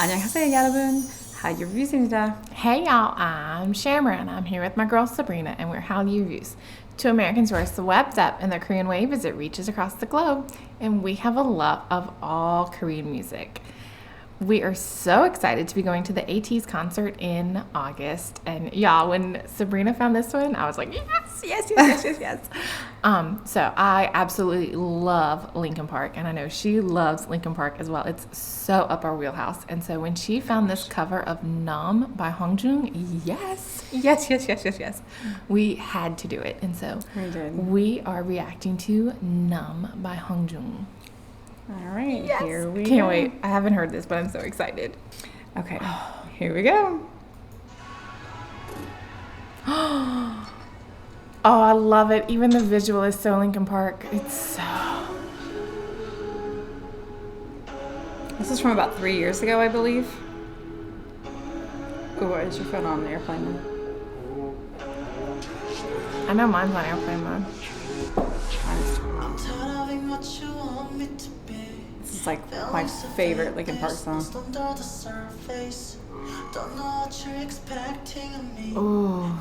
안녕하세요, 여러분. Hallyu Reviews입니다. Hey y'all, I'm Shamra and I'm here with my girl Sabrina and we're Hallyu Reviews. Two Americans who are swept up in the Korean wave as it reaches across the globe, and we have a love of all Korean music. We are so excited to be going to the ATEEZ concert in August, and y'all, when Sabrina found this one, I was like, yes. So I absolutely love Linkin Park, and I know she loves Linkin Park as well. It's so up our wheelhouse. And so when she found this cover of Numb by Hongjoong, yes, we had to do it. And so we are reacting to Numb by Hongjoong. All right, Yes. here we Can't go. wait. I haven't heard this, but I'm so excited. Okay, here we go. Oh, I love it. Even the visual is so Linkin Park. It's so... This is from about 3 years ago, I believe. Ooh, is your phone on the airplane mode? I know mine's on airplane mode. This is like my favorite Linkin Park song. Ooh.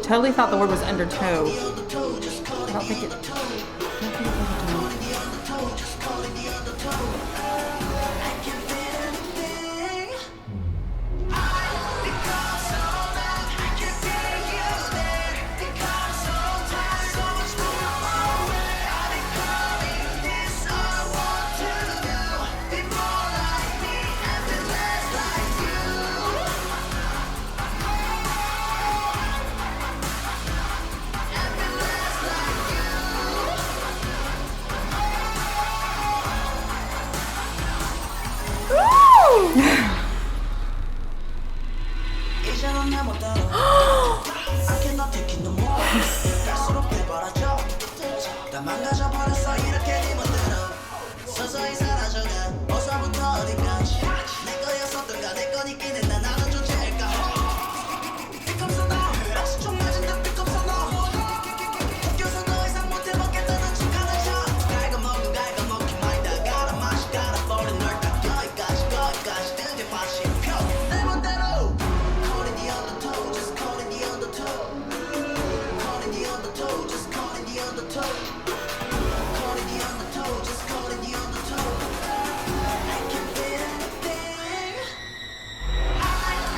Totally thought the word was undertow. I don't think it.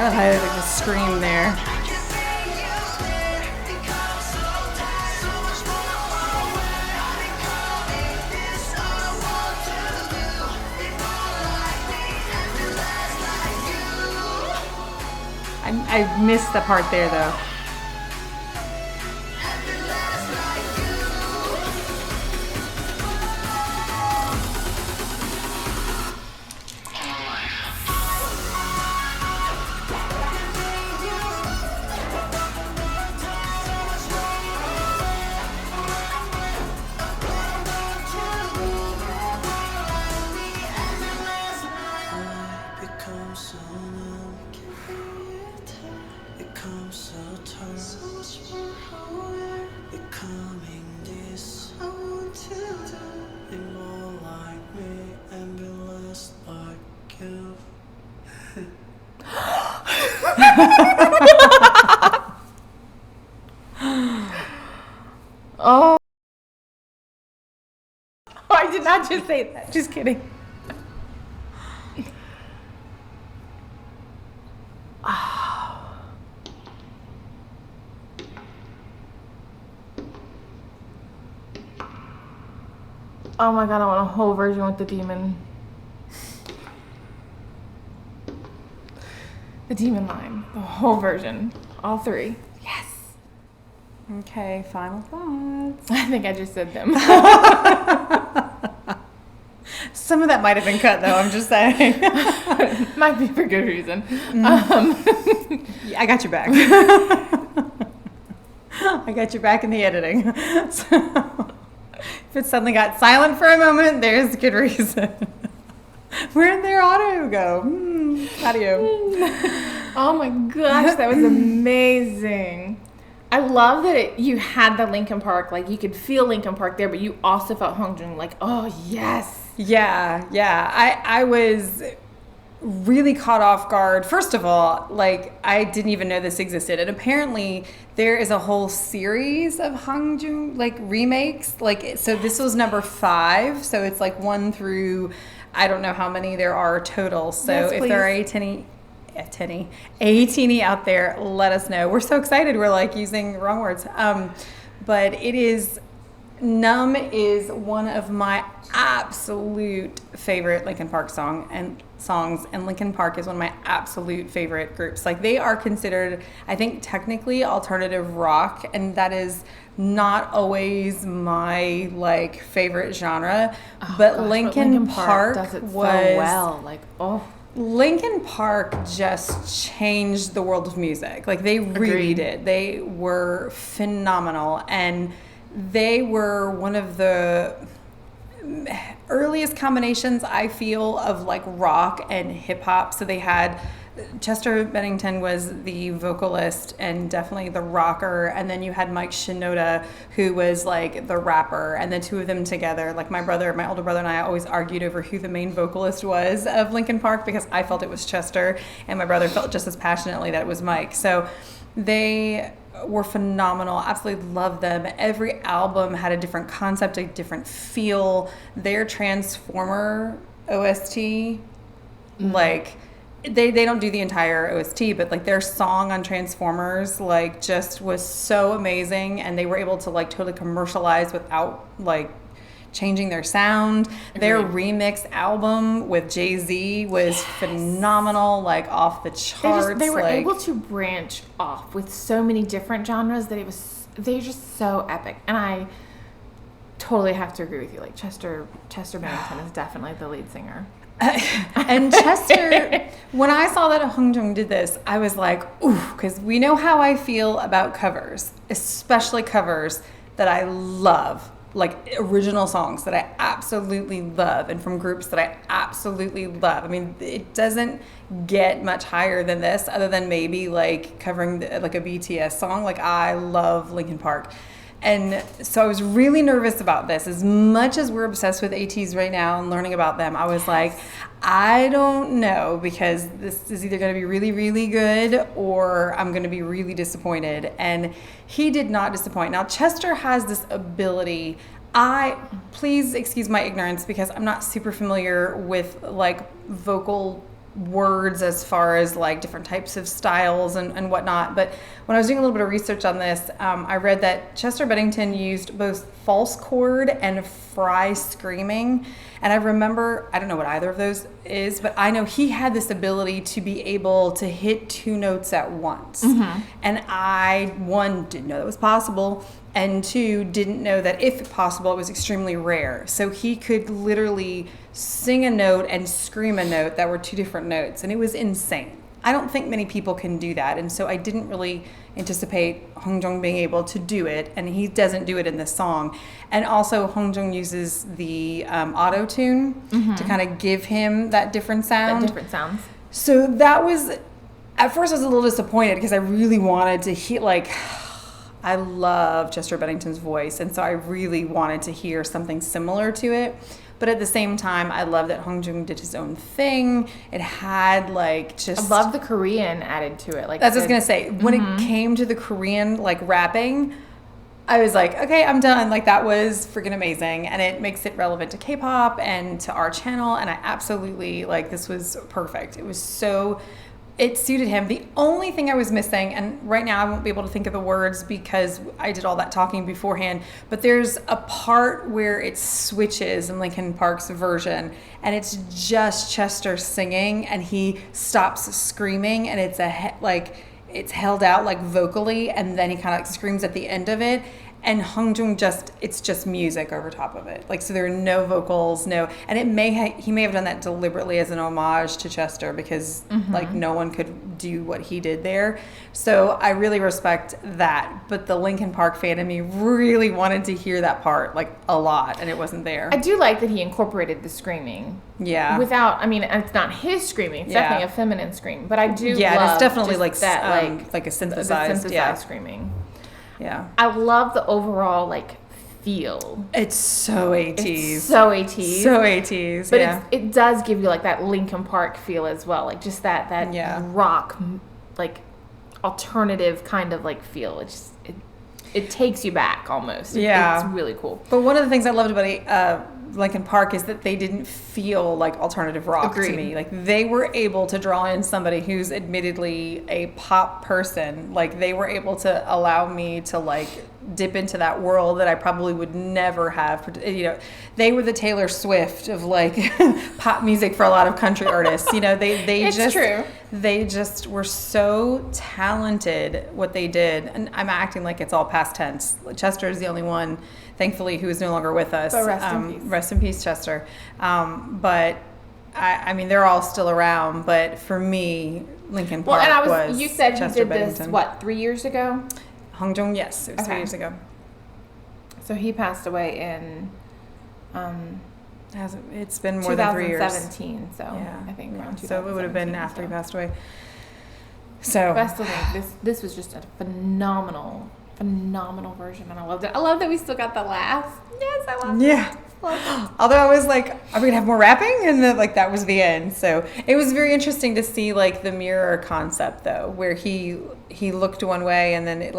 I love how there's like a scream there. I missed the part there though. Oh. I did not just say that. Just kidding. Oh my god, I want a whole version with the demon. The demon line. The whole version. All three. Yes. Okay, final thoughts. I think I just said them. Some of that might have been cut though, I'm just saying. Might be for good reason. Yeah, I got your back. I got your back in the editing. So, if it suddenly got silent for a moment, there's good reason. Where'd their audio go? Audio. Oh my gosh, that was amazing. I love that you had the Linkin Park, like you could feel Linkin Park there, but you also felt Hongjoong, like, oh yes. Yeah. I was really caught off guard. First of all, like, I didn't even know this existed, and apparently there is a whole series of Hongjoong like remakes. Like, so this was number 5, so it's like 1 through, I don't know how many there are total. So yes, if please. there are a teeny out there, let us know. We're so excited. We're like using the wrong words. But it is, Numb is one of my absolute favorite Linkin Park songs, and Linkin Park is one of my absolute favorite groups. Like, they are considered, I think, technically alternative rock, and that is not always my like favorite genre. But Linkin Park does it was so well. Like, oh. Linkin Park just changed the world of music. Like, they really did. They were phenomenal, and they were one of the earliest combinations, I feel, of like rock and hip hop. So they had, Chester Bennington was the vocalist and definitely the rocker, and then you had Mike Shinoda, who was like the rapper, and the two of them together, like my older brother and I always argued over who the main vocalist was of Linkin Park, because I felt it was Chester and my brother felt just as passionately that it was Mike. So they were phenomenal. Absolutely loved them. Every album had a different concept, a different feel. Their Transformer OST, like, they don't do the entire OST, but like their song on Transformers, like, just was so amazing, and they were able to like totally commercialize without like changing their sound. Their remix album with Jay-Z was phenomenal, like off the charts. They were like, able to branch off with so many different genres that they're just so epic. And I totally have to agree with you. Like, Chester Bennington is definitely the lead singer. And Chester, when I saw that Hongjoong did this, I was like, ooh, because we know how I feel about covers, especially covers that I love, like original songs that I absolutely love, and from groups that I absolutely love. I mean, it doesn't get much higher than this, other than maybe like covering like a BTS song. Like, I love Linkin Park. And so I was really nervous about this. As much as we're obsessed with ATEEZ right now and learning about them, I was like, I don't know, because this is either going to be really, really good or I'm going to be really disappointed. And he did not disappoint. Now, Chester has this ability. Please excuse my ignorance, because I'm not super familiar with like vocal words as far as like different types of styles and whatnot. But when I was doing a little bit of research on this, I read that Chester Bennington used both false chord and fry screaming. And I remember, I don't know what either of those is, but I know he had this ability to be able to hit 2 notes at once. Mm-hmm. And I, 1, didn't know that was possible, and 2, didn't know that if possible, it was extremely rare. So he could literally sing a note and scream a note that were 2 different notes, and it was insane. I don't think many people can do that, and so I didn't really anticipate Hongjoong being able to do it, and he doesn't do it in this song. And also, Hongjoong uses the auto-tune to kind of give him that different sound. Different sounds. So that was, at first I was a little disappointed, because I really wanted to hear, like, I love Chester Bennington's voice, and so I really wanted to hear something similar to it. But at the same time, I love that Hongjoong did his own thing. It had like just... I love the Korean added to it. Like, that's what I was going to say. When it came to the Korean like rapping, I was like, okay, I'm done. Like, that was freaking amazing. And it makes it relevant to K-pop and to our channel. And I absolutely, like, this was perfect. It was so... It suited him. The only thing I was missing, and right now I won't be able to think of the words because I did all that talking beforehand, but there's a part where it switches in Linkin Park's version, and it's just Chester singing, and he stops screaming, and it's it's held out like vocally, and then he kind of like screams at the end of it. And Hongjoong it's just music over top of it. Like, so there are no vocals, and it he may have done that deliberately as an homage to Chester, because like no one could do what he did there. So I really respect that. But the Linkin Park fan in me really wanted to hear that part like a lot, and it wasn't there. I do like that he incorporated the screaming. Yeah. Without, I mean, it's not his screaming. It's definitely a feminine scream. But I do love it's definitely like that, like a synthesized screaming. Yeah. I love the overall like feel. It's so ATEEZ. It's so ATEEZ. So ATEEZ, But yeah. it does give you like that Linkin Park feel as well. Like just that rock, like alternative kind of like feel. It takes you back almost. Yeah. It's really cool. But one of the things I loved about Linkin Park is that they didn't feel like alternative rock Agreed. to me. Like they were able to draw in somebody who's admittedly a pop person. Like they were able to allow me to like dip into that world that I probably would never have. You know, they were the Taylor Swift of like pop music for a lot of country artists. You know, It's just true. They just were so talented what they did. And I'm acting like it's all past tense. Chester is the only one, thankfully, who is no longer with us. But rest in peace. Rest in peace, Chester. But I mean, they're all still around. But for me, Linkin Park was you said Chester you did Bennington. this, what, 3 years ago? Hongjoong, yes. It was 3 Okay. years ago. So he passed away in It's been more than 3 years. 2017, so Yeah. I think around 2017. So it would have been after he so. passed away. So But I still think this was just a phenomenal version, and I loved it. I love that we still got the laughs. Yes, I love it. yeah. Although I was like, are we gonna have more rapping? And then like that was the end. So it was very interesting to see like the mirror concept though, where he looked one way and then it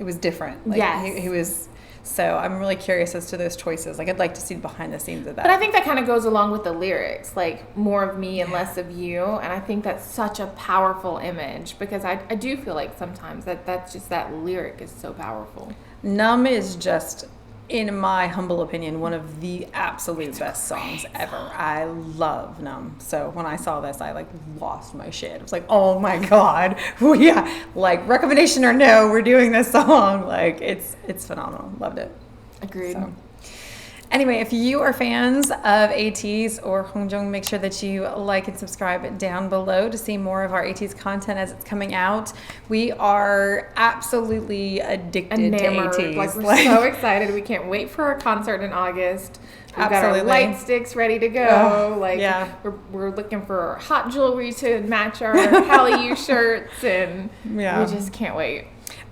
was different. Like, Yes. he was. So I'm really curious as to those choices. Like I'd like to see behind the scenes of that. But I think that kind of goes along with the lyrics, like more of me and less of you. And I think that's such a powerful image because I do feel like sometimes that's just that lyric is so powerful. Numb is just, in my humble opinion, one of the absolute best songs ever. I love Numb. So when I saw this, I like lost my shit. I was like, oh my God. Yeah. Like recommendation or no, we're doing this song. Like it's phenomenal. Loved it. Agreed. So. Anyway, if you are fans of ATEEZ or Hongjoong, make sure that you like and subscribe down below to see more of our ATEEZ content as it's coming out. We are absolutely addicted Enamored. to ATEEZ. Like we're so excited. We can't wait for our concert in August. We've Absolutely. got our light sticks ready to go. Yeah. We're looking for hot jewelry to match our Hallyu shirts, and we just can't wait.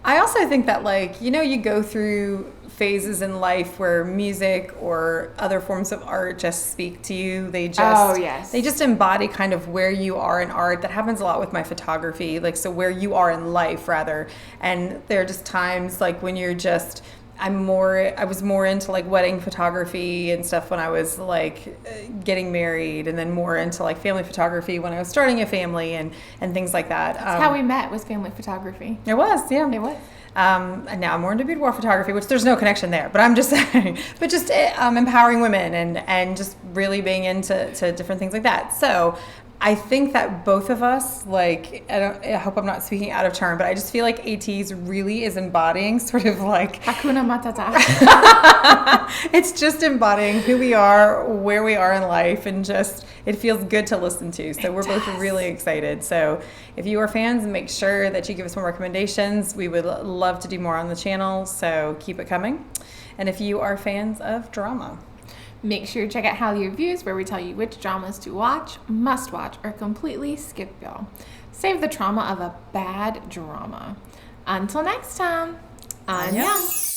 I also think that you go through phases in life where music or other forms of art just speak to you. They just embody kind of where you are in art. That happens a lot with my photography, so where you are in life rather. And there are just times like when you're just I was more into like wedding photography and stuff when I was like getting married, and then more into like family photography when I was starting a family and things like that. That's how we met, was family photography. It was, yeah. It was. And now I'm more into boudoir photography, which there's no connection there, but I'm just saying, but just empowering women and just really being into different things like that. So I think that both of us, I hope I'm not speaking out of turn, but I just feel like ATEEZ really is embodying sort of like Hakuna Matata. It's just embodying who we are, where we are in life, and just it feels good to listen to. So we're both really excited. So if you are fans, make sure that you give us more recommendations. We would love to do more on the channel, so keep it coming. And if you are fans of drama, make sure you check out Hallyu Reviews, where we tell you which dramas to watch, must watch, or completely skip y'all. Save the trauma of a bad drama. Until next time, annyeong.